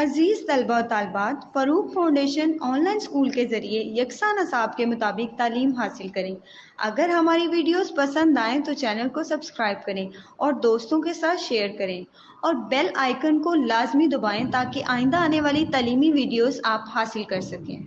अजीज़ तलबा और तालबात, Farooq foundation online school के ज़रिए यकसा नसाब के मुताबिक तालीम हासिल करें। अगर हमारी वीडियोस पसंद आएँ तो चैनल को सब्सक्राइब करें और दोस्तों के साथ शेयर करें और बेल आइकन को लाजमी दबाएं ताकि आइंदा आने वाली तालीमी वीडियोस आप हासिल कर सकें।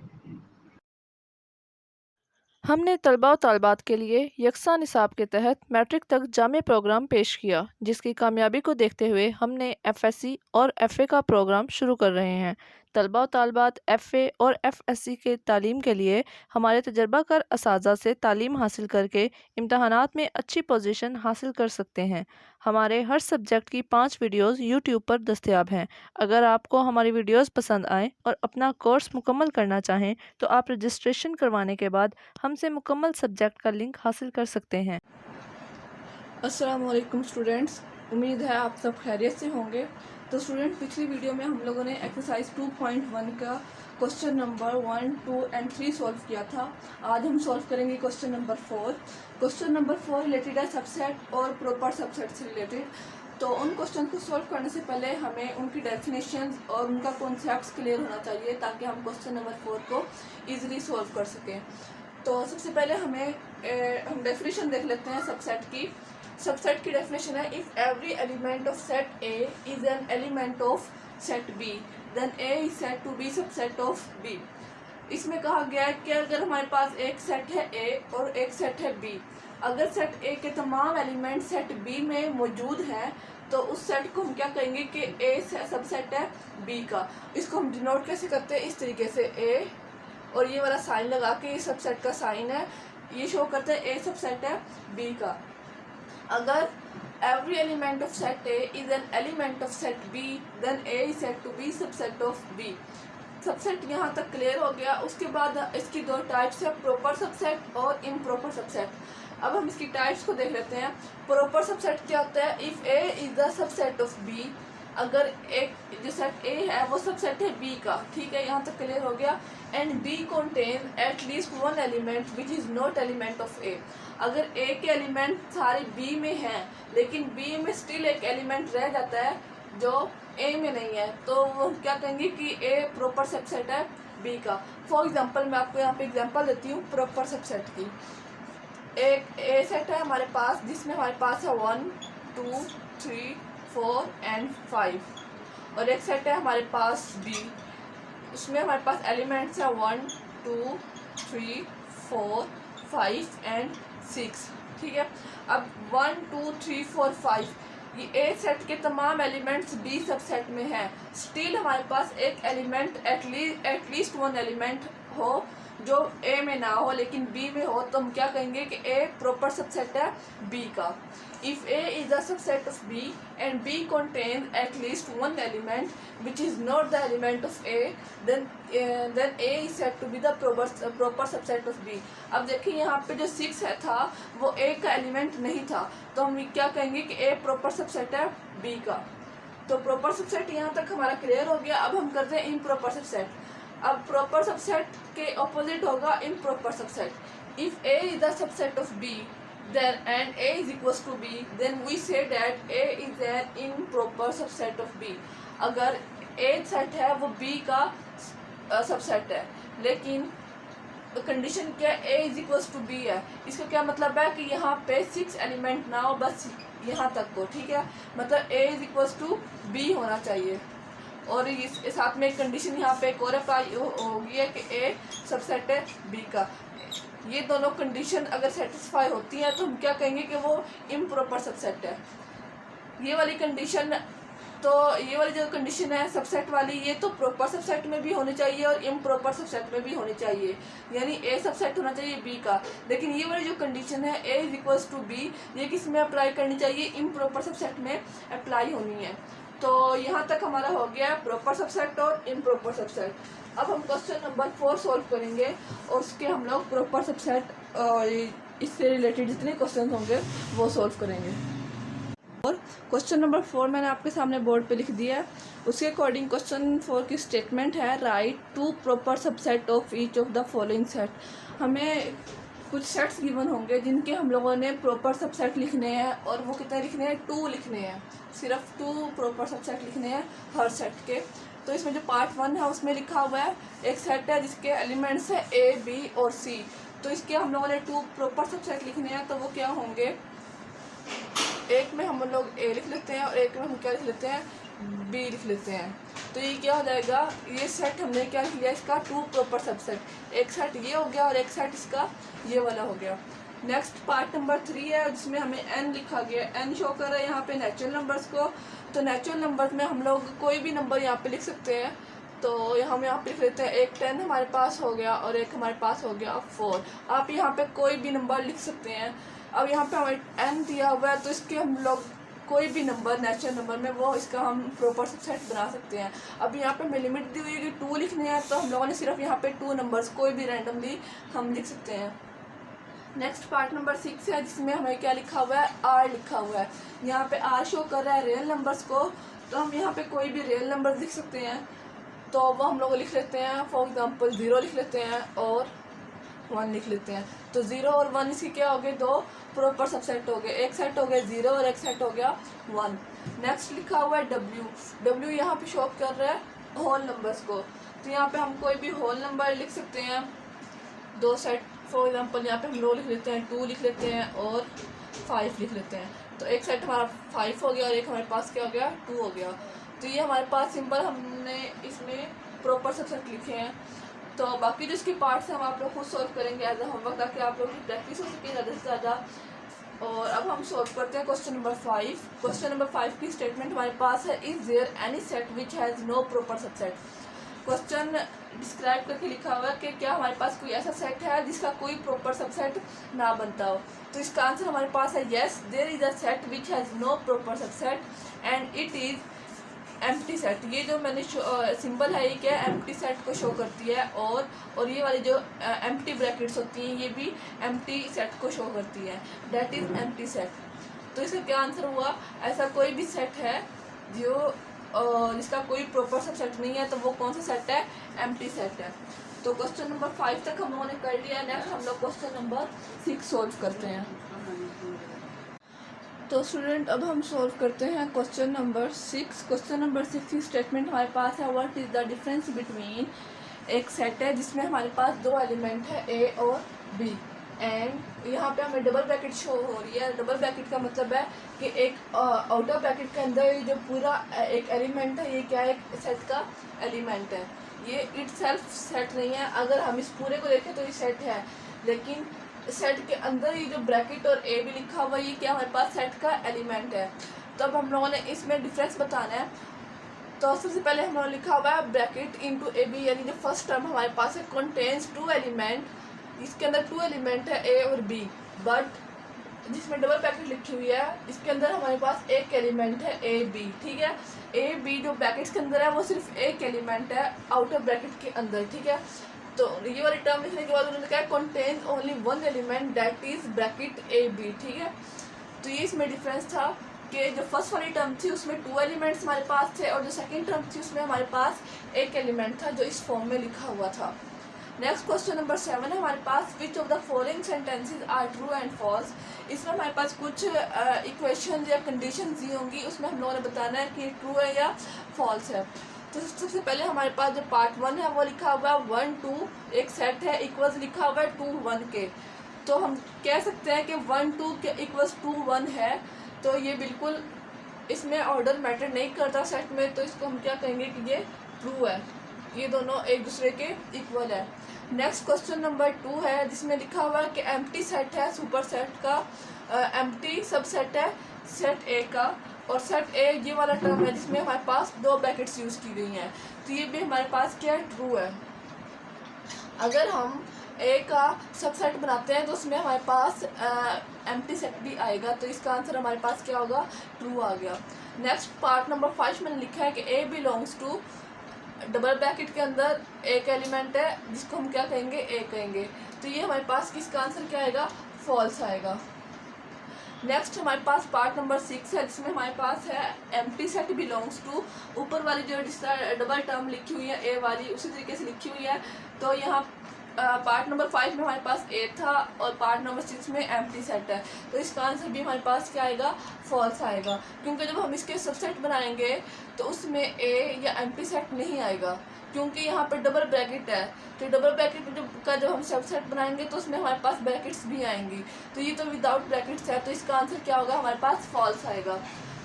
हमने तलबा और तालबात के लिए यकसा निसाब के तहत मैट्रिक तक जामे प्रोग्राम पेश किया, जिसकी कामयाबी को देखते हुए हमने एफएससी और एफए का प्रोग्राम शुरू कर रहे हैं। तलबा और तालबात एफए और एफएससी के तालीम के लिए हमारे तजर्बाकार असातिज़ा से तालीम हासिल करके इम्तहानात में अच्छी पोजीशन हासिल कर सकते हैं। हमारे हर सब्जेक्ट की 5 वीडियोज़ यूट्यूब पर दस्तयाब हैं। अगर आपको हमारी वीडियोज़ पसंद आएँ और अपना कोर्स मुकम्मल करना चाहें तो आप रजिस्ट्रेशन करवाने के बाद हमसे मुकम्मल सब्जेक्ट का लिंक हासिल कर सकते हैं। अस्सलाम वालेकुम स्टूडेंट्स, उम्मीद है आप सब खैरियत से होंगे। तो स्टूडेंट, पिछली वीडियो में हम लोगों ने एक्सरसाइज 2.1 का क्वेश्चन नंबर 1, 2 एंड 3 सॉल्व किया था। आज हम सॉल्व करेंगे question number 4। Question number 4 related है सबसेट और प्रॉपर सबसेट से रिलेटेड। तो उन क्वेश्चन को सॉल्व करने से पहले हमें उनकी डेफिनेशन और उनका कॉन्सेप्ट्स क्लियर होना चाहिए ताकि हम क्वेश्चन नंबर 4 को ईजिली सॉल्व कर सकें। तो सबसे पहले हम डेफिनेशन देख लेते हैं सबसेट की। सबसेट की डेफिनेशन है, if every element of set A is an element of set B then A is said to be subset of B. इसमें कहा गया है कि अगर हमारे पास एक सेट है ए और एक सेट है बी, अगर सेट ए के तमाम एलिमेंट सेट बी में मौजूद हैं तो उस सेट को हम क्या कहेंगे कि ए सबसेट है बी का। इसको हम डिनोट कैसे करते हैं, इस तरीके से ए और ये वाला साइन लगा के, ये सबसेट का साइन है, ये शो करते हैं ए सबसेट है बी का। अगर every element of set A is an element of set B then A is said to be subset of B। Subset यहाँ तक क्लियर हो गया। उसके बाद इसकी दो टाइप्स है, प्रॉपर सबसेट और इम्प्रॉपर सबसेट। अब हम इसकी टाइप्स को देख लेते हैं। प्रॉपर सबसेट क्या होता है, if A is the subset of B, अगर एक जो सेट ए है वो सबसेट है बी का, ठीक है, यहाँ तक क्लियर हो गया। And B contain at least one element which is not element of A, अगर ए के एलिमेंट सारे बी में हैं लेकिन बी में स्टिल एक एलिमेंट रह जाता है जो ए में नहीं है, तो वो क्या कहेंगे कि ए प्रॉपर सबसेट है बी का। फॉर एग्जांपल मैं आपको यहाँ पे एग्जांपल देती हूँ प्रॉपर सबसेट की। एक ए सेट है हमारे पास जिसमें हमारे पास है 1, 2, 3, 4 एंड 5, और एक सेट है हमारे पास बी, उसमें हमारे पास एलिमेंट्स है 1, 2, 3, 4, 5 एंड 6, ठीक है। अब 1, 2, 3, 4, 5 ये ए सेट के तमाम एलिमेंट्स बी सबसेट में हैं। स्टिल हमारे पास एक एलिमेंट एटलीस्ट वन एलिमेंट हो जो ए में ना हो लेकिन बी में हो, तो हम क्या कहेंगे कि ए प्रॉपर सबसेट है बी का। If A is the subset of B and B contains at least one element which is not the element of A, then A is said to be the proper subset of B। अब देखिए यहाँ पे जो 6 है था वो A का element नहीं था, तो हम क्या कहेंगे कि A प्रॉपर सबसेट है B का। तो प्रॉपर सबसेट यहाँ तक हमारा क्लियर हो गया। अब हम करते हैं इम्प्रॉपर सबसेट। अब प्रॉपर सबसेट के ऑपोजिट होगा improper subset. If A is the subset of B then and A is equals to B then we say that A is an improper subset of B। अगर A set है वो B का subset है लेकिन condition क्या है, A is equals to B है। इसका क्या मतलब है कि यहाँ पे 6 एलिमेंट ना हो, बस यहाँ तक को, ठीक है, मतलब A is equals to B होना चाहिए। और इस साथ में एक कंडीशन यहाँ पे एक और अप्लाई होगी है कि A सबसेट है B का। ये दोनों कंडीशन अगर सेटिस्फाई होती हैं तो हम क्या कहेंगे कि वो इम्प्रॉपर सबसेट है। ये वाली कंडीशन, तो ये वाली जो कंडीशन है सबसेट वाली, ये तो प्रॉपर सबसेट में भी होनी चाहिए और इम्प्रॉपर सबसेट में भी होनी चाहिए, यानी ए सबसेट होना चाहिए बी का। लेकिन ये वाली जो कंडीशन है ए इज इक्वल्स टू बी, ये किस में अप्लाई करनी चाहिए, इम्प्रॉपर सबसेट में अप्लाई होनी है। तो यहाँ तक हमारा हो गया प्रॉपर सबसेट और इम्प्रॉपर सबसेट। अब हम क्वेश्चन नंबर 4 सॉल्व करेंगे और उसके हम लोग प्रॉपर सबसेट इससे रिलेटेड जितने क्वेश्चन होंगे वो सॉल्व करेंगे। और क्वेश्चन नंबर 4 मैंने आपके सामने बोर्ड पे लिख दिया है। उसके अकॉर्डिंग क्वेश्चन 4 की स्टेटमेंट है, write two proper subset of each of the following set. हमें कुछ सेट्स गिवन होंगे जिनके हम लोगों ने प्रॉपर सबसेट लिखने हैं, और वो कितने लिखने हैं, 2 लिखने हैं, सिर्फ 2 प्रॉपर सबसेट लिखने हैं हर सेट के। तो इसमें जो पार्ट 1 है उसमें लिखा हुआ है एक सेट है जिसके एलिमेंट्स है A, B और C। तो इसके हम लोगों ने 2 प्रॉपर सबसेट लिखने हैं, तो वो क्या होंगे, एक में हम लोग A लिख लेते हैं और एक में हम क्या लिख लेते हैं, B लिख लेते हैं। तो ये क्या हो जाएगा, ये सेट हमने क्या लिख लिया, इसका 2 प्रॉपर सबसेट, एक सेट ये हो गया और एक सेट इसका ये वाला हो गया। नेक्स्ट पार्ट नंबर 3 है जिसमें हमें n लिखा गया, n शो कर रहा है यहाँ पे नेचुरल नंबर्स को। तो नेचुरल नंबर्स में हम लोग कोई भी नंबर यहाँ पे लिख सकते हैं। तो हम यहाँ पे लिख लेते हैं, एक 10 हमारे पास हो गया और एक हमारे पास हो गया 4। आप यहाँ पे कोई भी नंबर लिख सकते हैं। अब यहाँ पे हमें n दिया हुआ है, तो इसके हम लोग कोई भी नंबर नेचुरल नंबर में वो इसका हम प्रॉपर सबसेट बना सकते हैं। अब यहाँ पे हमें लिमिट दी हुई है कि 2 लिखने हैं, तो हम लोगों ने सिर्फ यहाँ पे 2 नंबर्स कोई भी रैंडमली हम लिख सकते हैं। नेक्स्ट पार्ट नंबर 6 है जिसमें हमें क्या लिखा हुआ है, r लिखा हुआ है। यहाँ पे r शो कर रहा है रियल नंबर्स को, तो हम यहाँ पे कोई भी रियल नंबर लिख सकते हैं। तो वो हम लोग लिख लेते हैं, फॉर एग्जांपल 0 लिख लेते हैं और 1 लिख लेते हैं। तो 0 और 1 इसकी क्या हो गए, 2 प्रॉपर सबसेट हो गए, एक सेट हो गया 0 और एक सेट हो गया 1। नेक्स्ट लिखा हुआ है w यहाँ पे शो कर रहा है होल नंबर्स को। तो यहाँ पे हम कोई भी होल नंबर लिख सकते हैं, 2 सेट, फॉर एग्जांपल यहाँ पे हम 2 लिख लेते हैं, 2 लिख लेते हैं और 5 लिख लेते हैं। तो एक सेट हमारा 5 हो गया और एक हमारे पास क्या हो गया, 2 हो गया। तो ये हमारे पास सिंपल हमने इसमें प्रॉपर सबसेट लिखे हैं। तो बाकी जो इसके पार्ट्स हैं हम आप लोग खुद सॉल्व करेंगे एज अ होमवर्क, ताकि आप लोग की प्रैक्टिस हो सके ज़्यादा से ज़्यादा। और अब हम सॉल्व करते हैं क्वेश्चन नंबर 5। क्वेश्चन नंबर 5 की स्टेटमेंट हमारे पास है, is there any set which has no proper subset. Question describe करके लिखा हुआ है कि क्या हमारे पास कोई ऐसा सेट है जिसका कोई प्रॉपर सबसेट ना बनता हो। तो इसका आंसर हमारे पास है yes, there is a set which has no proper subset and it is empty set. ये जो मैंने सिंबल है ये क्या है, एम्प्टी सेट को शो करती है। और ये वाली जो एम्प्टी ब्रैकेट्स होती हैं ये भी एम्प्टी सेट को शो करती है, दैट इज एम्प्टी सेट। तो इसका क्या आंसर हुआ, ऐसा कोई भी सेट है जो जिसका कोई प्रॉपर सबसेट नहीं है, तो वो कौन सा सेट है, एम्प्टी सेट है। तो क्वेश्चन नंबर 5 तक हम लोगों ने कर लिया। नेक्स्ट हम लोग क्वेश्चन नंबर 6 सोल्व करते हैं। तो स्टूडेंट अब हम सॉल्व करते हैं क्वेश्चन नंबर 6। क्वेश्चन नंबर 6 की स्टेटमेंट हमारे पास है, what is the difference between. एक सेट है जिसमें हमारे पास 2 एलिमेंट है A और B, एंड यहाँ पे हमें डबल ब्रैकेट शो हो रही है। डबल ब्रैकेट का मतलब है कि एक आउटर ब्रैकेट के अंदर जो पूरा एक एलिमेंट है ये क्या है, एक सेट का एलिमेंट है। ये इट सेल्फ सेट नहीं है, अगर हम इस पूरे को देखें तो ये सेट है, लेकिन सेट के अंदर ये जो ब्रैकेट और ए भी लिखा हुआ ये क्या हमारे पास सेट का एलिमेंट है। तो अब हम लोगों ने इसमें डिफरेंस बताना है। तो सबसे पहले हम लोगों ने लिखा हुआ है ब्रैकेट इनटू ए बी, यानी जो फर्स्ट टर्म हमारे पास है कंटेन्स 2 एलिमेंट, इसके अंदर 2 एलिमेंट है ए और बी, बट जिसमें डबल ब्रैकेट लिखी हुई है इसके अंदर हमारे पास एक एलिमेंट है ए बी। ठीक है, ए बी जो ब्रैकेट्स के अंदर है वो सिर्फ एक एलिमेंट है आउटर ब्रैकेट के अंदर। ठीक है, तो ये वाली टर्म लिखने के बाद उन्होंने कहा contains only 1 element that is bracket A B. ठीक है, तो ये इसमें डिफरेंस था कि जो फर्स्ट वाली टर्म थी उसमें 2 एलिमेंट्स हमारे पास थे, और जो सेकंड टर्म थी उसमें हमारे पास एक एलिमेंट था जो इस फॉर्म में लिखा हुआ था। नेक्स्ट क्वेश्चन नंबर 7 है हमारे पास, which of the following sentences are true and false. इसमें हमारे पास कुछ इक्वेशन या कंडीशन दी होंगी, उसमें हम लोगों ने बताना है कि ट्रू है या फॉल्स है। तो सबसे पहले हमारे पास जो पार्ट 1 है वो लिखा हुआ है 1 2, एक सेट है इक्वल्स लिखा हुआ है 2 1 के। तो हम कह सकते हैं कि 1 2 के इक्वल्स 2 1 है, तो ये बिल्कुल इसमें ऑर्डर मैटर नहीं करता सेट में, तो इसको हम क्या कहेंगे कि ये ट्रू है, ये दोनों एक दूसरे के इक्वल है। नेक्स्ट क्वेश्चन नंबर 2 है जिसमें लिखा हुआ है कि एम्प्टी सेट है सुपर सेट का, एम्प्टी सबसेट है सेट ए का, और सेट ए ये वाला टर्म है जिसमें हमारे पास 2 ब्रैकेट्स यूज़ की गई हैं, तो ये भी हमारे पास क्या है, ट्रू है। अगर हम ए का सबसेट बनाते हैं तो उसमें हमारे पास एम्प्टी सेट भी आएगा, तो इसका आंसर हमारे पास क्या होगा, ट्रू आ गया। नेक्स्ट पार्ट नंबर 5 मैंने लिखा है कि ए बिलोंग्स टू, डबल ब्रैकेट के अंदर एक एलिमेंट है जिसको हम क्या कहेंगे, ए कहेंगे, तो ये हमारे पास किसका आंसर क्या आएगा, फॉल्स आएगा। नेक्स्ट हमारे पास पार्ट नंबर 6 है जिसमें हमारे पास है एम्प्टी सेट बिलोंग्स टू, ऊपर वाली जो जिसका डबल टर्म लिखी हुई है ए वाली उसी तरीके से लिखी हुई है, तो यहाँ पार्ट नंबर 5 में हमारे पास ए था और पार्ट नंबर 6 में एम्प्टी सेट है, तो इसका आंसर भी हमारे पास क्या आएगा, फॉल्स आएगा, क्योंकि जब हम इसके सबसेट बनाएंगे तो उसमें ए या एम्प्टी सेट नहीं आएगा, क्योंकि यहाँ पे डबल ब्रैकेट है। तो डबल ब्रैकेट का जब हम सबसेट बनाएंगे तो उसमें हमारे पास ब्रैकेट्स भी आएंगी, तो ये तो विदाउट ब्रैकेट्स है, तो इसका आंसर क्या होगा, हमारे पास फॉल्स आएगा।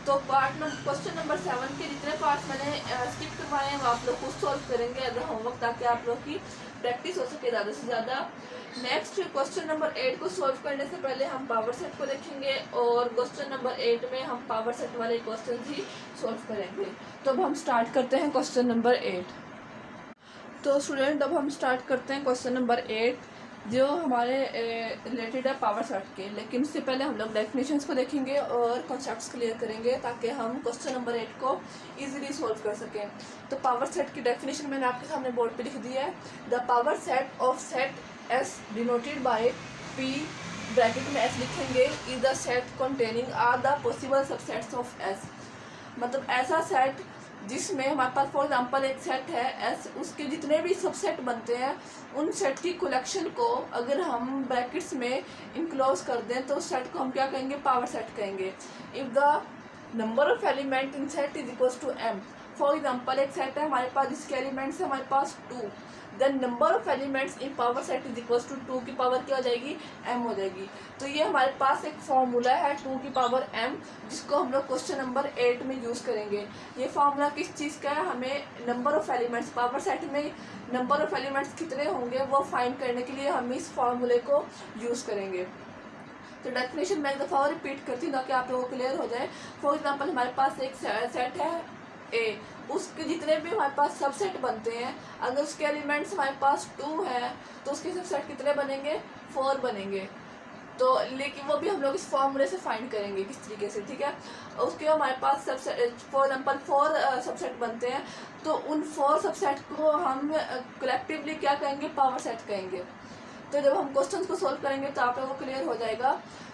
तो क्वेश्चन नंबर 7 के जितने पार्ट्स मैंने स्किप करवाए हैं वो आप लोग खुद सॉल्व करेंगे एज अ होमवर्क, ताकि आप लोग की प्रैक्टिस हो सके ज़्यादा से ज़्यादा। नेक्स्ट क्वेश्चन नंबर 8 को सॉल्व करने से पहले हम पावर सेट को देखेंगे, और क्वेश्चन नंबर 8 में हम पावर सेट वाले क्वेश्चन ही सॉल्व करेंगे। तो अब हम स्टार्ट करते हैं क्वेश्चन नंबर 8। तो स्टूडेंट अब हम स्टार्ट करते हैं क्वेश्चन नंबर 8 जो हमारे रिलेटेड है पावर सेट के, लेकिन उससे पहले हम लोग डेफिनेशंस को देखेंगे और कॉन्सेप्ट्स क्लियर करेंगे, ताकि हम क्वेश्चन नंबर 8 को इजीली सॉल्व कर सकें। तो पावर सेट की डेफिनेशन मैंने आपके सामने बोर्ड पे लिख दी है। The power set of set S denoted by P, bracket में एस लिखेंगे, is the set containing all the possible subsets of S. मतलब ऐसा सेट जिसमें हमारे पास फॉर एग्जांपल एक सेट है एस, उसके जितने भी सबसेट बनते हैं उन सेट की कलेक्शन को अगर हम ब्रैकेट्स में इनक्लोज कर दें तो उस सेट को हम क्या कहेंगे, पावर सेट कहेंगे। If the number of element in set is equals to M, for example एक सेट है हमारे पास जिसके एलिमेंट्स है हमारे पास 2, then number of elements in power set is equals to 2 की पावर क्या हो जाएगी, m हो जाएगी। तो ये हमारे पास एक फॉर्मूला है 2 की पावर m, जिसको हम लोग क्वेश्चन नंबर 8 में यूज़ करेंगे। ये फार्मूला किस चीज़ का है, हमें number of elements power set में नंबर ऑफ एलिमेंट्स कितने होंगे वो फाइंड करने के लिए हम इस फार्मूले को यूज़ करेंगे। तो डेफिनेशन मैं एक दफ़ा और रिपीट करती हूँ ताकि आप लोगों को क्लियर हो जाए। फॉर एग्जांपल हमारे पास एक सेट है ए, उसके जितने भी हमारे पास सबसेट बनते हैं, अगर उसके एलिमेंट्स हमारे पास 2 हैं तो उसके सबसेट कितने बनेंगे, 4 बनेंगे। तो लेकिन वो भी हम लोग इस फॉर्मूले से फाइंड करेंगे किस तरीके से, ठीक है। उसके हमारे पास सबसेट फॉर एग्जांपल 4 सबसेट बनते हैं, तो उन 4 सबसेट को हम कलेक्टिवली क्या कहेंगे, पावर सेट कहेंगे। तो जब हम क्वेश्चन को सोल्व करेंगे तो आप लोगों को क्लियर हो जाएगा।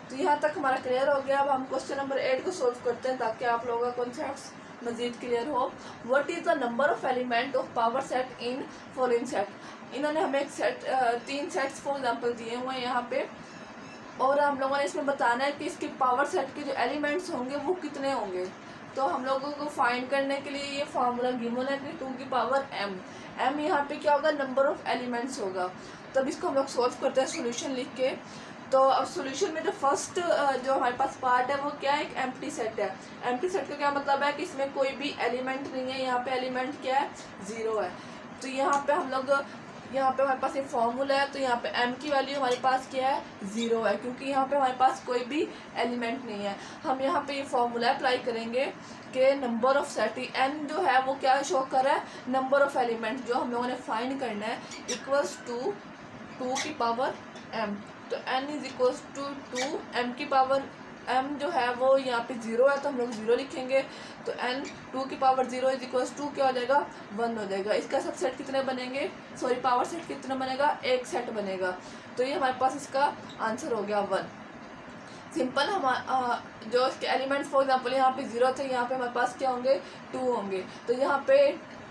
तो यहाँ तक हमारा क्लियर हो गया। अब हम क्वेश्चन नंबर 8 को सोल्व करते हैं ताकि आप लोगों का कॉन्सेप्ट्स मजीद क्लियर हो। What is the number of element of power set in following set. इन्होंने हमें एक सेट 3 सेट्स फॉर एग्जांपल दिए हुए हैं यहाँ पे, और हम लोगों ने इसमें बताना है कि इसके पावर सेट के जो एलिमेंट्स होंगे वो कितने होंगे। तो हम लोगों को फाइंड करने के लिए ये फार्मूला गिवन है कि 2 की पावर m यहाँ पे क्या होगा, नंबर ऑफ एलिमेंट्स होगा। तब इसको हम लोग सॉल्व करते हैं सोल्यूशन लिख के। तो अब सोल्यूशन में जो फर्स्ट जो हमारे पास पार्ट है वो क्या है, एक एम्प्टी सेट है। एम्प्टी सेट का क्या मतलब है कि इसमें कोई भी एलिमेंट नहीं है। यहाँ पे एलिमेंट क्या है, 0 है। तो यहाँ पे हम लोग यहाँ पे हमारे पास एक फॉर्मूला है, तो यहाँ पे m की वैल्यू हमारे पास क्या है, 0 है, क्योंकि यहाँ पे हमारे पास कोई भी एलिमेंट नहीं है। हम यहाँ पे ये फॉर्मूला अप्लाई करेंगे कि नंबर ऑफ सेट n जो है वो क्या शो कर रहा है, नंबर ऑफ एलिमेंट जो हम लोगों ने फाइंड करना है इक्वल्स टू 2 की पावर m। तो n is equals to 2 m की पावर m जो है वो यहाँ पे 0 है, तो हम लोग 0 लिखेंगे। तो n 2 की पावर 0 इज इक्वल्स टू क्या हो जाएगा, 1 हो जाएगा। इसका सब सेट कितने बनेंगे, सॉरी पावर सेट कितना बनेगा, एक सेट बनेगा। तो ये हमारे पास इसका आंसर हो गया 1। सिंपल। हमारा जो इसके एलिमेंट्स फॉर एग्जांपल यहाँ पे 0 थे, यहाँ पे हमारे पास क्या होंगे, 2 होंगे। तो यहाँ पे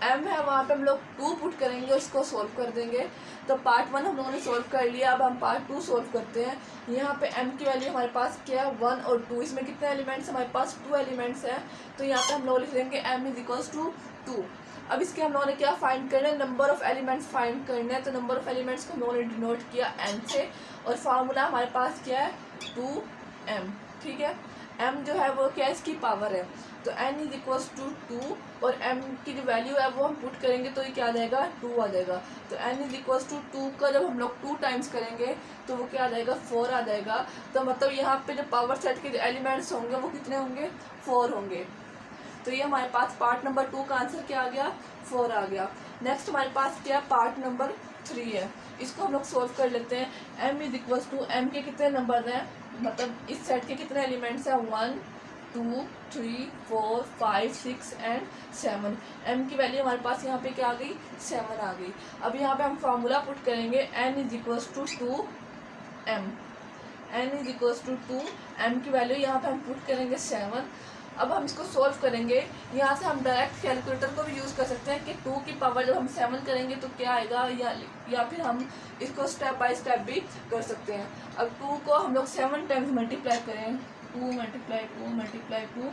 m है, वहाँ पे हम लोग 2 पुट करेंगे, उसको सोल्व कर देंगे। तो पार्ट 1 हम लोगों ने सोल्व कर लिया। अब हम पार्ट 2 सोल्व करते हैं। यहाँ पे m की वैल्यू हमारे पास क्या है, 1 और 2। इसमें कितने एलिमेंट्स, हमारे पास 2 एलिमेंट्स हैं। तो यहाँ पे हम लोग लिख देंगे m इज इक्वल्स टू 2। अब इसके हम लोगों ने क्या फाइंड करना है, नंबर ऑफ एलिमेंट्स फाइंड करने हैं। तो नंबर ऑफ एलिमेंट्स को हम लोगों ने डिनोट किया n से, और फार्मूला हमारे पास क्या है, 2m, ठीक है। m जो है वो क्या है, इसकी पावर है। तो n इज इक्वल्स टू 2, और m की जो वैल्यू है वो हम पुट करेंगे तो ये क्या आ जाएगा, 2 आ जाएगा। तो n इज इक्वल्स टू 2 का जब हम लोग 2 टाइम्स करेंगे तो वो क्या आ जाएगा, 4 आ जाएगा। तो मतलब यहाँ पे जो पावर सेट के जो एलिमेंट्स होंगे वो कितने होंगे, 4 होंगे। तो ये हमारे पास पार्ट नंबर 2 का आंसर क्या आ गया, 4 आ गया। नेक्स्ट हमारे पास क्या, पार्ट नंबर 3 है। इसको हम लोग सोल्व कर लेते हैं। m is equals to, m के कितने नंबर हैं, मतलब इस सेट के कितने एलिमेंट्स हैं, 1 2 3 4 5 6 एंड 7। m की वैल्यू हमारे पास यहाँ पे क्या आ गई, 7 आ गई। अब यहाँ पे हम फार्मूला पुट करेंगे, n is equals to 2m। n is equals to 2, m की वैल्यू यहाँ पे हम पुट करेंगे 7। अब हम इसको सॉल्व करेंगे। यहाँ से हम डायरेक्ट कैलकुलेटर को भी यूज़ कर सकते हैं कि 2 की पावर जब हम 7 करेंगे तो क्या आएगा, या फिर हम इसको स्टेप बाय स्टेप भी कर सकते हैं। अब 2 को हम लोग 7 टाइम्स मल्टीप्लाई करें, 2 multiply 2 multiply 2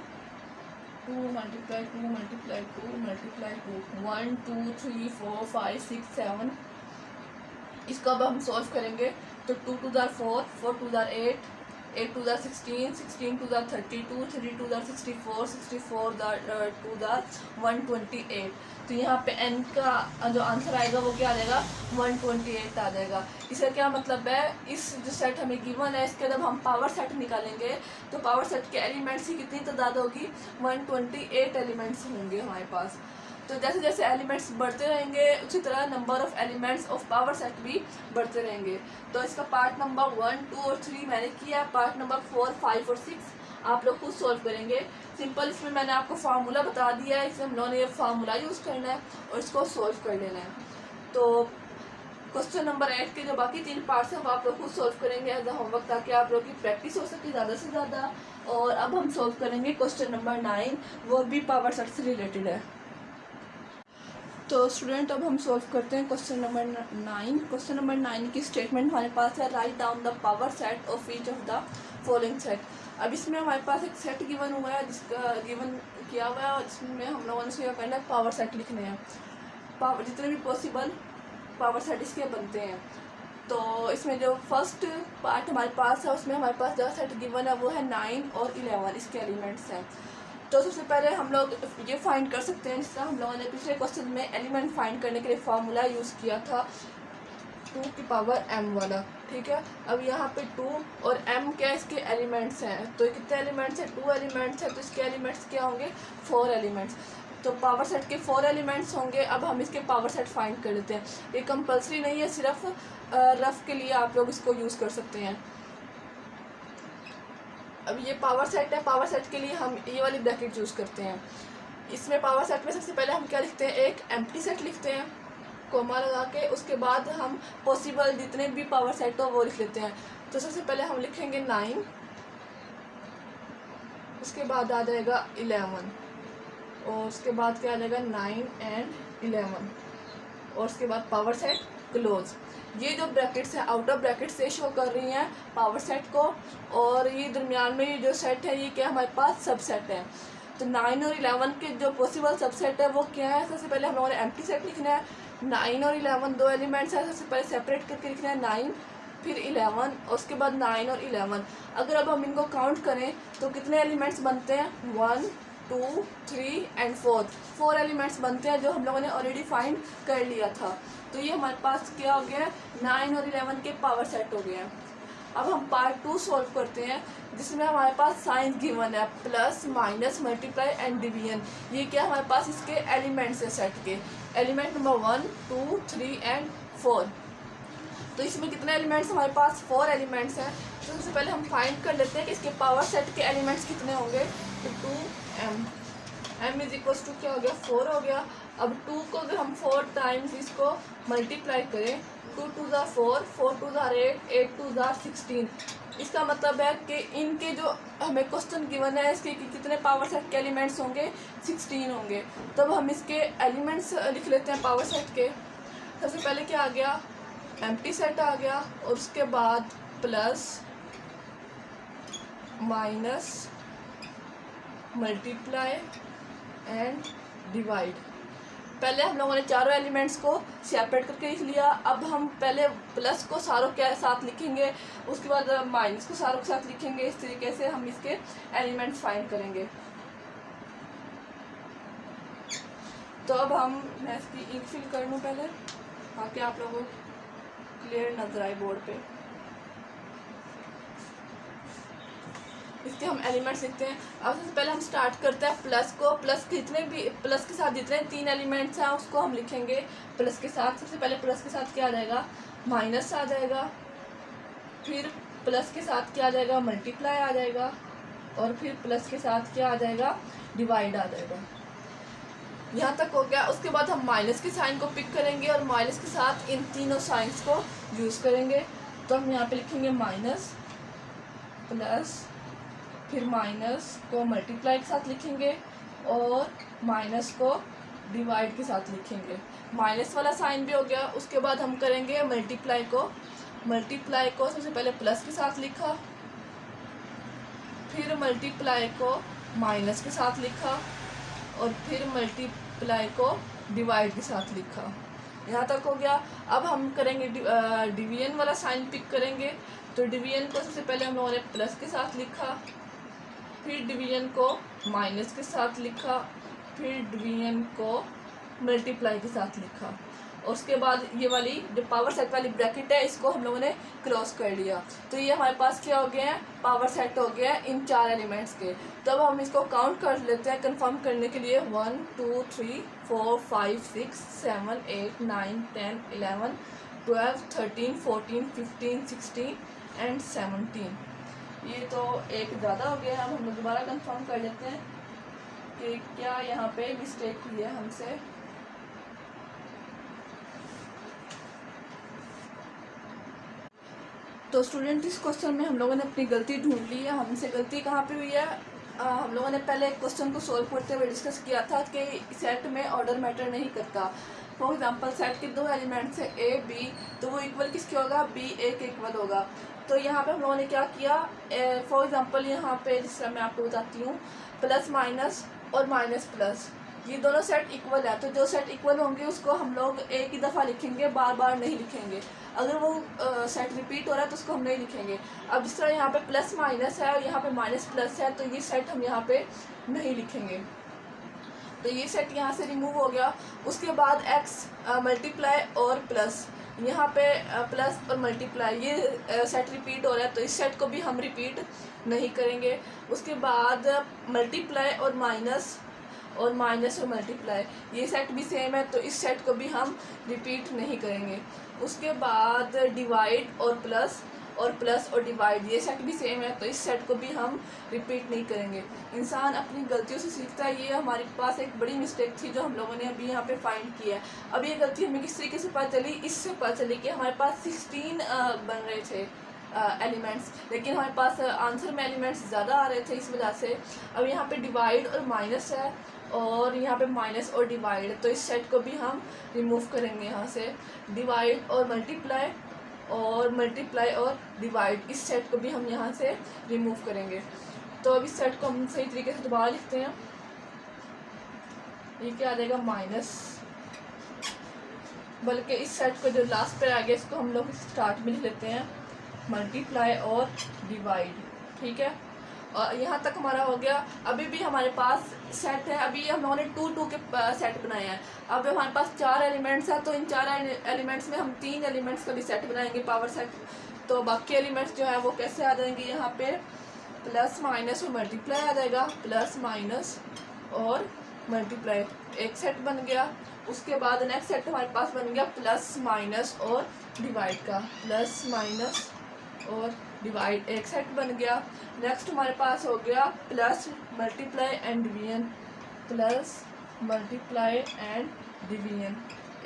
2 multiply 2 multiply 2 multiply 2 1 2 3 4 5 6 7। इसको अब हम सॉल्व करेंगे तो 2 2 jar 4 4 2 jar 8 8 2 jar 16 16 2 jar 32 3 2 jar 64 64 2 jar 128। तो यहाँ पे n का जो आंसर आएगा वो क्या आ जाएगा, 128 आ जाएगा। इसका क्या मतलब है, इस जो सेट हमें गिवन है इसके जब हम पावर सेट निकालेंगे तो पावर सेट के एलिमेंट्स की कितनी तादाद होगी, 128 एलिमेंट्स होंगे हमारे पास। तो जैसे जैसे एलिमेंट्स बढ़ते रहेंगे उसी तरह number of elements of power set भी बढ़ते रहेंगे। तो इसका पार्ट नंबर 1 2 और 3 मैंने किया, पार्ट नंबर 4 5 और 6 आप लोग खुद सॉल्व करेंगे। सिंपल इसमें मैंने आपको फार्मूला बता दिया है, इसमें हम लोगों ने ये फार्मूला यूज़ करना है और इसको सॉल्व कर लेना है। तो क्वेश्चन नंबर 8 के जो बाकी 3 पार्ट्स हैं वो आप लोग खुद सॉल्व करेंगे एज अ होमवर्क, ताकि आप लोग की प्रैक्टिस हो सके ज़्यादा से ज़्यादा। और अब हम सॉल्व करेंगे क्वेश्चन नंबर 9, वो भी पावर सेट से रिलेटेड है। तो स्टूडेंट अब हम सॉल्व करते हैं क्वेश्चन नंबर 9। क्वेश्चन नंबर 9 की स्टेटमेंट हमारे पास है, write down the power set of each of the following set. अब इसमें हमारे पास एक सेट गिवन हुआ है, जिसका गिवन किया हुआ है और जिसमें हम लोगों ने इसमें करना है पावर सेट लिखने हैं। पावर जितने भी पॉसिबल पावर सेट इसके बनते हैं। तो इसमें जो फर्स्ट पार्ट हमारे पास है उसमें हमारे पास जो सेट गिवन है वो है 9 और 11 इसके एलिमेंट्स हैं। तो सबसे पहले हम लोग ये फाइंड कर सकते हैं, जिस तरह हम लोगों ने पिछले क्वेश्चन में एलिमेंट फाइंड करने के लिए फार्मूला यूज़ किया था 2 की पावर m वाला, ठीक है। अब यहाँ पे 2 और m क्या इसके एलिमेंट्स हैं, तो कितने एलिमेंट्स हैं, 2 एलिमेंट्स हैं, तो इसके एलिमेंट्स क्या होंगे, 4 एलिमेंट्स। तो पावर सेट के 4 एलिमेंट्स होंगे। अब हम इसके पावर सेट फाइंड कर लेते हैं। ये कंपलसरी नहीं है, सिर्फ रफ के लिए आप लोग इसको यूज़ कर सकते हैं। अब ये पावर सेट है, पावर सेट के लिए हम ये वाली ब्रैकेट यूज़ करते हैं। इसमें पावर सेट में सबसे पहले हम क्या लिखते हैं, एक एम्प्टी सेट लिखते हैं कोमा लगा के, उसके बाद हम पॉसिबल जितने भी पावर सेट हो वो लिख लेते हैं। तो सबसे पहले हम लिखेंगे 9, उसके बाद आ जाएगा 11, और उसके बाद क्या आ जाएगा 9 एंड 11, और उसके बाद पावर सेट क्लोज। ये जो ब्रैकेट्स हैं आउटर ब्रैकेट से शो कर रही हैं पावर सेट को, और ये दरमियान में ये जो सेट है ये क्या हमारे पास सबसेट है। तो 9 और 11 के जो पॉसिबल सबसेट है वो क्या है, सबसे पहले हम लोगों ने एम्प्टी सेट लिखना है। 9 और 11 दो एलिमेंट्स हैं, सबसे पहले सेपरेट करके लिखना है 9 फिर 11 और उसके बाद 9 और 11। अगर अब हम इनको काउंट करें तो कितने एलिमेंट्स बनते हैं, 1 2 3 एंड 4 एलिमेंट्स बनते हैं, जो हम लोगों ने ऑलरेडी फाइंड कर लिया था। तो ये हमारे पास क्या हो गया है, 9 और 11 के पावर सेट हो गए हैं। अब हम पार्ट 2 सॉल्व करते हैं, जिसमें हमारे पास साइन गिवन है, plus minus multiply and division. ये क्या हमारे पास इसके एलिमेंट्स है सेट के, एलिमेंट नंबर 1 2 3 एंड 4। तो इसमें कितने एलिमेंट्स हमारे पास, 4 एलिमेंट्स हैं। तो सबसे पहले हम फाइंड कर लेते हैं कि इसके पावर सेट के एलिमेंट्स कितने होंगे। तो 2m इज इक्वल्स टू क्या हो गया, 4 हो गया। अब 2 को अगर हम 4 टाइम्स इसको मल्टीप्लाई करें, 2 2 ज़ा 4 4 2 ज़ा 8 8 2 ज़ा 16। इसका मतलब है कि इनके जो हमें क्वेश्चन गिवन है इसके कितने पावर सेट के एलिमेंट्स होंगे, 16 होंगे। तब हम इसके एलिमेंट्स लिख लेते हैं पावर सेट के। सबसे पहले क्या आ गया, एम्प्टी सेट आ गया, और उसके बाद plus minus multiply and divide. पहले हम लोगों ने चारों एलिमेंट्स को सेपरेट करके लिख लिया। अब हम पहले प्लस को सारों के साथ लिखेंगे, उसके बाद माइनस को सारों के साथ लिखेंगे। इस तरीके से हम इसके एलिमेंट्स फाइंड करेंगे। तो अब मैं इसकी इंक फिल कर लूँ पहले, ताकि आप लोगों को क्लियर नजर आए बोर्ड पे। इसके हम एलिमेंट्स लिखते हैं। अब सबसे पहले हम स्टार्ट करते हैं प्लस को, प्लस के साथ जितने 3 एलिमेंट्स हैं उसको हम लिखेंगे प्लस के साथ। सबसे पहले प्लस के साथ क्या आ जाएगा, माइनस आ जाएगा, फिर प्लस के साथ क्या आ जाएगा, मल्टीप्लाई आ जाएगा, और फिर प्लस के साथ क्या आ जाएगा, डिवाइड आ जाएगा। यहाँ तक हो गया। उसके बाद हम माइनस के साइन को पिक करेंगे और माइनस के साथ इन तीनों साइंस को यूज़ करेंगे। तो हम यहाँ पे लिखेंगे माइनस प्लस फिर माइनस को मल्टीप्लाई के साथ लिखेंगे और माइनस को डिवाइड के साथ लिखेंगे। माइनस वाला साइन भी हो गया। उसके बाद हम करेंगे मल्टीप्लाई को सबसे पहले प्लस के साथ लिखा, फिर मल्टीप्लाई को माइनस के साथ लिखा और फिर मल्टीप्लाई को डिवाइड के साथ लिखा। यहाँ तक हो गया। अब हम करेंगे डिवीजन वाला साइन पिक करेंगे। तो डिवीजन को सबसे पहले हम लोगों ने प्लस के साथ लिखा, फिर डिवीजन को माइनस के साथ लिखा, फिर डिवीजन को मल्टीप्लाई के साथ लिखा। और उसके बाद ये वाली जो पावर सेट वाली ब्रैकेट है इसको हम लोगों ने क्रॉस कर लिया। तो ये हमारे पास क्या हो गया है, पावर सेट हो गया है इन 4 एलिमेंट्स के। तो अब हम इसको काउंट कर लेते हैं कंफर्म करने के लिए। 1 2 3 4 5 6 7 8 9 10 11 12 13 14 15 16 एंड 17। ये तो एक ज़्यादा हो गया। अब हम दोबारा कंफर्म कर लेते हैं कि क्या यहाँ पे मिस्टेक हुई है हमसे। तो स्टूडेंट इस क्वेश्चन में हम लोगों ने अपनी गलती ढूंढ ली है। हमसे गलती कहाँ पे हुई है, हम लोगों ने पहले एक क्वेश्चन को सॉल्व करते हुए डिस्कस किया था कि सेट में ऑर्डर मैटर नहीं करता। फॉर एग्जांपल सेट के 2 एलिमेंट्स है ए बी, तो वो इक्वल किसके होगा, बी ए के इक्वल होगा। तो यहाँ पे हम लोगों ने क्या किया, फॉर एग्जांपल यहाँ पे जिस तरह मैं आपको बताती हूँ, प्लस माइनस और माइनस प्लस ये दोनों सेट इक्वल है। तो जो सेट इक्वल होंगे उसको हम लोग एक ही दफ़ा लिखेंगे, बार बार नहीं लिखेंगे। अगर वो सेट रिपीट हो रहा है तो उसको हम नहीं लिखेंगे। अब जिस तरह यहाँ पे प्लस माइनस है और यहाँ पे माइनस प्लस है, तो ये सेट हम यहाँ पे नहीं लिखेंगे। तो ये सेट यहाँ से रिमूव हो गया। उसके बाद एक्स मल्टीप्लाई और प्लस, यहाँ पे प्लस और मल्टीप्लाई ये सेट रिपीट हो रहा है, तो इस सेट को भी हम रिपीट नहीं करेंगे। उसके बाद मल्टीप्लाई और माइनस और मल्टीप्लाई ये सेट भी सेम है, तो इस सेट को भी हम रिपीट नहीं करेंगे। उसके बाद डिवाइड और प्लस और डिवाइड ये सेट भी सेम है, तो इस सेट को भी हम रिपीट नहीं करेंगे। इंसान अपनी गलतियों से सीखता है। ये हमारे पास एक बड़ी मिस्टेक थी जो हम लोगों ने अभी यहाँ पे फाइंड किया है। अब ये गलती हमें किस तरीके से पता चली, इससे पता चली कि हमारे पास 16 बन रहे थे एलिमेंट्स, लेकिन हमारे पास आंसर में एलिमेंट्स ज़्यादा आ रहे थे, इस वजह से। अब यहाँ पे डिवाइड और माइनस है और यहाँ पे माइनस और डिवाइड, तो इस सेट को भी हम रिमूव करेंगे यहाँ से। डिवाइड और मल्टीप्लाई और डिवाइड इस सेट को भी हम यहाँ से रिमूव करेंगे। तो अब इस सेट को हम सही तरीके से दोबारा लिखते हैं। ये क्या आ जाएगा, माइनस, बल्कि इस सेट को जो लास्ट पे आ गया इसको हम लोग स्टार्ट में लिख लेते हैं, मल्टीप्लाई और डिवाइड। ठीक है, और यहाँ तक हमारा हो गया। अभी भी हमारे पास सेट है, अभी हम लोगों ने 2 के सेट बनाए हैं। अब हमारे पास 4 एलिमेंट्स हैं, तो इन 4 एलिमेंट्स में हम 3 एलिमेंट्स का भी सेट बनाएंगे, पावर सेट। तो बाकी एलिमेंट्स जो है वो कैसे आ जाएंगे, यहाँ पे प्लस माइनस और मल्टीप्लाई आ जाएगा, प्लस माइनस और मल्टीप्लाई एक सेट बन गया। उसके बाद नेक्स्ट सेट हमारे पास बन गया प्लस माइनस और डिवाइड का, प्लस माइनस और डिवाइड एक सेट बन गया। नेक्स्ट हमारे पास हो गया plus multiply and division, plus multiply and division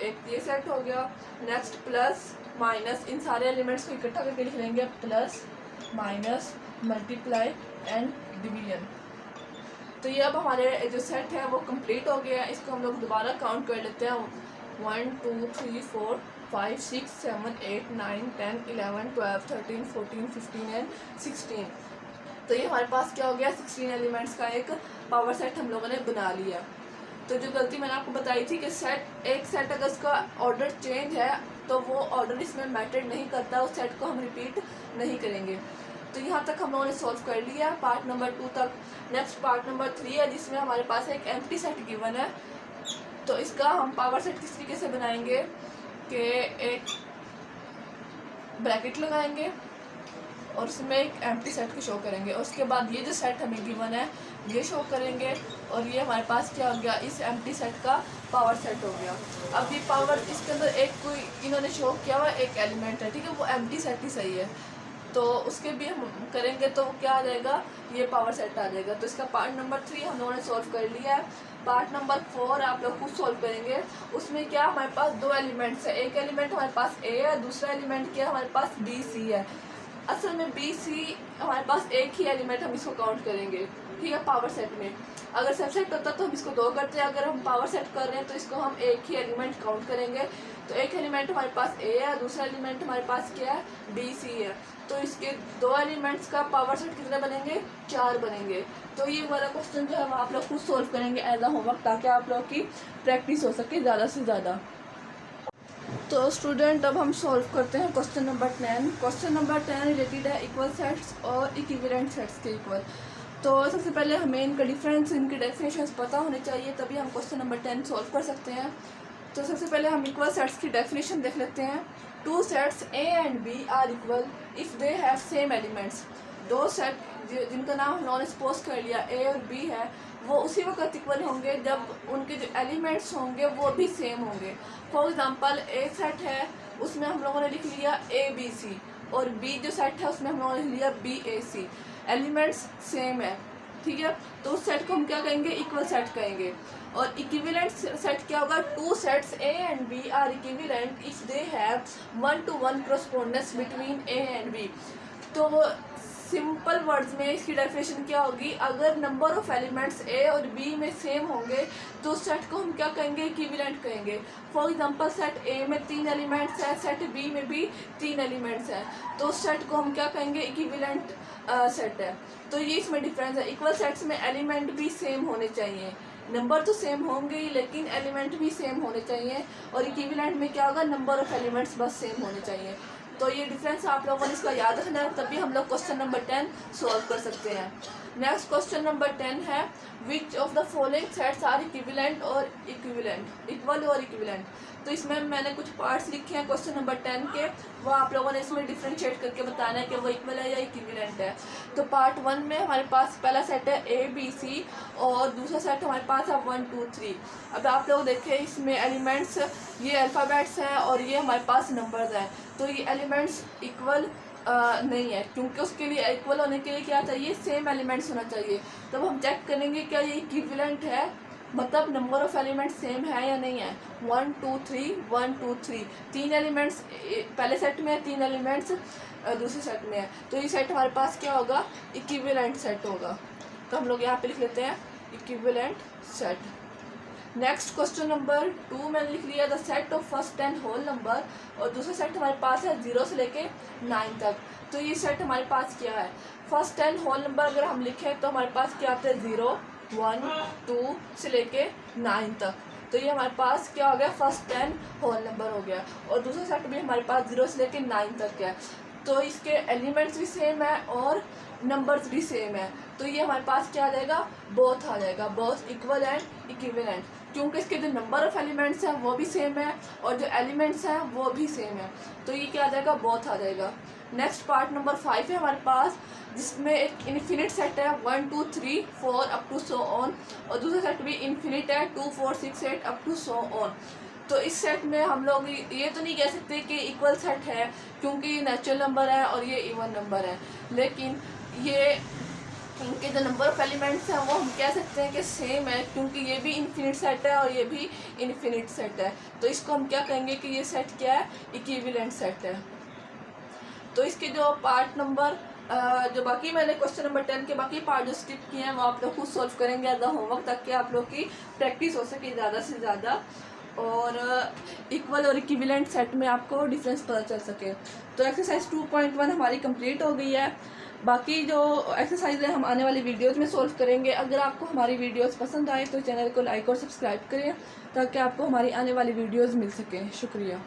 एक ये सेट हो गया। नेक्स्ट प्लस माइनस, इन सारे एलिमेंट्स को इकट्ठा करके लिख लेंगे, plus minus multiply and division. तो ये अब हमारे जो सेट है वो कंप्लीट हो गया है। इसको हम लोग दोबारा काउंट कर लेते हैं, 1 2 3 4 5 6 7 8 9 10 11 12 13 14 15 एंड 16। तो ये हमारे पास क्या हो गया, 16 एलिमेंट्स का एक पावर सेट हम लोगों ने बना लिया। तो जो गलती मैंने आपको बताई थी कि एक सेट अगर उसका ऑर्डर चेंज है तो वो ऑर्डर इसमें मैटर नहीं करता, उस सेट को हम रिपीट नहीं करेंगे। तो यहाँ तक हम लोगों ने सॉल्व कर लिया पार्ट नंबर 2 तक। नेक्स्ट पार्ट नंबर 3 है जिसमें हमारे पास एक एम्प्टी सेट गिवन है। तो इसका हम पावर सेट किस तरीके से बनाएंगे कि एक ब्रैकेट लगाएंगे और उसमें एक एम्प्टी सेट को शो करेंगे, और उसके बाद ये जो सेट हमें गिवन है ये शो करेंगे, और ये हमारे पास क्या हो गया, इस एम्प्टी सेट का पावर सेट हो गया। अब ये पावर, इसके अंदर एक कोई इन्होंने शो किया हुआ एक एलिमेंट है, ठीक है, वो एम्प्टी सेट ही सही है, तो उसके भी हम करेंगे तो क्या आ जाएगा, ये पावर सेट आ जाएगा। तो इसका पार्ट नंबर 3 हम लोगों ने सॉल्व कर लिया है। पार्ट नंबर 4 आप लोग खुद सॉल्व करेंगे। उसमें क्या हमारे पास 2 एलिमेंट्स है, एक एलिमेंट हमारे पास ए है, दूसरा एलिमेंट क्या हमारे पास बी सी है। असल में बी सी हमारे पास एक ही एलिमेंट, हम इसको काउंट करेंगे, ठीक है, पावर सेट में। अगर सब सेट होता तो हम इसको 2 करते हैं, अगर हम पावर सेट कर रहे हैं तो इसको हम एक ही एलिमेंट काउंट करेंगे। तो एक एलिमेंट हमारे पास ए है, दूसरा एलिमेंट हमारे पास क्या है, बी सी है। तो इसके 2 एलिमेंट्स का पावर सेट कितने बनेंगे, 4 बनेंगे। तो ये वाला क्वेश्चन जो है वो आप लोग खुद सोल्व करेंगे एज अ होमवर्क, ताकि आप लोग की प्रैक्टिस हो सके ज़्यादा से ज़्यादा। तो स्टूडेंट अब हम सॉल्व करते हैं question number 10। Question number 10 related है इक्वल सेट्स और इक्विवेलेंट सेट्स के इक्वल। तो सबसे पहले हमें इनका डिफरेंस, इनकी डेफिनेशंस पता होने चाहिए, तभी हम क्वेश्चन नंबर 10 सॉल्व कर सकते हैं। तो सबसे पहले हम इक्वल सेट्स की डेफिनेशन देख लेते हैं। 2 sets A and B are equal if they have same elements. 2 set जिनका नाम हमने सपोज कर लिया ए और बी है, वो उसी वक्त इक्वल होंगे जब उनके जो एलिमेंट्स होंगे वो भी सेम होंगे। फॉर एग्जांपल ए सेट है, उसमें हम लोगों ने लिख लिया ए बी सी, और बी जो सेट है उसमें हम लोगों ने लिख लिया बी ए सी। एलिमेंट्स सेम है, ठीक है, तो उस सेट को हम क्या कहेंगे, इक्वल सेट कहेंगे। और इक्विवेलेंट सेट क्या होगा, 2 sets A and B are equivalent if they have 1-to-1 correspondence between A and B. तो सिंपल वर्ड्स में इसकी डेफिनेशन क्या होगी, अगर नंबर ऑफ एलिमेंट्स ए और बी में सेम होंगे तो सेट को हम क्या कहेंगे, इक्विवेलेंट कहेंगे। फॉर एग्जांपल सेट ए में 3 एलिमेंट्स हैं, सेट बी में भी 3 एलिमेंट्स हैं, तो उस सेट को हम क्या कहेंगे, इक्विवेलेंट सेट है। तो ये इसमें डिफरेंस है। इक्वल सेट्स में एलिमेंट भी सेम होने चाहिए, नंबर तो सेम होंगे ही लेकिन एलिमेंट भी सेम होने चाहिए। और इक्विवेलेंट में क्या होगा, नंबर ऑफ एलिमेंट्स बस सेम होने चाहिए। तो ये डिफरेंस आप लोगों ने इसका याद रखना है, तभी हम लोग क्वेश्चन नंबर 10 सॉल्व कर सकते हैं। नेक्स्ट क्वेश्चन नंबर 10 है which of the following sets are equivalent और इक्विवेलेंट, इक्वल और इक्विवेलेंट। तो इसमें मैंने कुछ पार्ट्स लिखे हैं क्वेश्चन नंबर 10 के, वो आप लोगों ने इसमें डिफ्रेंशिएट करके बताना है कि वो इक्वल है या इक्विवेलेंट है। तो पार्ट 1 में हमारे पास पहला सेट है ए बी सी, और दूसरा सेट हमारे पास है 1 2 3। अब आप लोग देखें इसमें एलिमेंट्स, ये अल्फ़ाबेट्स हैं और ये हमारे पास नंबर्स हैं। तो ये एलिमेंट्स इक्वल नहीं है, क्योंकि उसके लिए इक्वल होने के लिए क्या चाहिए, सेम एलिमेंट्स होना चाहिए। तब हम चेक करेंगे क्या ये इक्विवेलेंट है, मतलब नंबर ऑफ एलिमेंट्स सेम है या नहीं है। 1 2 3 1 2 3, 3 एलिमेंट्स पहले सेट में है, 3 एलिमेंट्स दूसरे सेट में है, तो ये सेट हमारे पास क्या होगा, इक्विवेलेंट सेट होगा। तो हम लोग यहाँ पे लिख लेते हैं equivalent set. Next question number 2 मैंने लिख लिया the set of first 10 whole number, और दूसरा सेट हमारे पास है 0 से लेके 9 तक। तो ये सेट हमारे पास क्या है, फर्स्ट 10 होल नंबर अगर हम लिखें तो हमारे पास क्या आता है, 0 1 2 से लेके 9 तक। तो ये हमारे पास क्या हो गया, फर्स्ट 10 होल नंबर हो गया। और दूसरा सेट भी हमारे पास 0 से लेके 9 तक है, तो इसके एलिमेंट्स भी सेम है और नंबर्स भी सेम है। तो ये हमारे पास क्या आ जाएगा, बोथ आ जाएगा, बोथ इक्वल एंड इक्विवेलेंट, क्योंकि इसके जो नंबर ऑफ एलिमेंट्स हैं वो भी सेम है और जो एलिमेंट्स हैं वो भी सेम है। तो ये क्या आ जाएगा, बोथ आ जाएगा। नेक्स्ट पार्ट नंबर 5 है हमारे पास, जिसमें एक इन्फिनिट सेट है 1 2 3 4 अप टू सो ऑन, और दूसरा सेट भी इन्फिनिट है 2 4 6 8 अप टू सो ऑन। तो इस सेट में हम लोग ये तो नहीं कह सकते कि इक्वल सेट है, क्योंकि ये नेचुरल नंबर है और ये इवन नंबर है, लेकिन ये इनके जो नंबर ऑफ एलिमेंट्स हैं वो हम कह सकते हैं कि सेम है, क्योंकि ये भी इन्फिनिट सेट है और ये भी इन्फिनिट सेट है। तो इसको हम क्या कहेंगे कि ये सेट क्या है, इक्विवेलेंट सेट है। तो इसके जो पार्ट नंबर जो बाकी मैंने क्वेश्चन नंबर 10 के बाकी पार्ट जो स्किप किए हैं वो आप लोग खुद सॉल्व करेंगे एज अ होमवर्क, ताकि आप लोग की प्रैक्टिस हो सके ज़्यादा से ज़्यादा, और इक्वल और इक्विवेलेंट सेट में आपको डिफरेंस पता चल सके। तो एक्सरसाइज 2.1 हमारी कंप्लीट हो गई है। बाकी जो एक्सरसाइज है हम आने वाली वीडियोस में सॉल्व करेंगे। अगर आपको हमारी वीडियोस पसंद आए तो चैनल को लाइक और सब्सक्राइब करें, ताकि आपको हमारी आने वाली वीडियोस मिल सकें। शुक्रिया।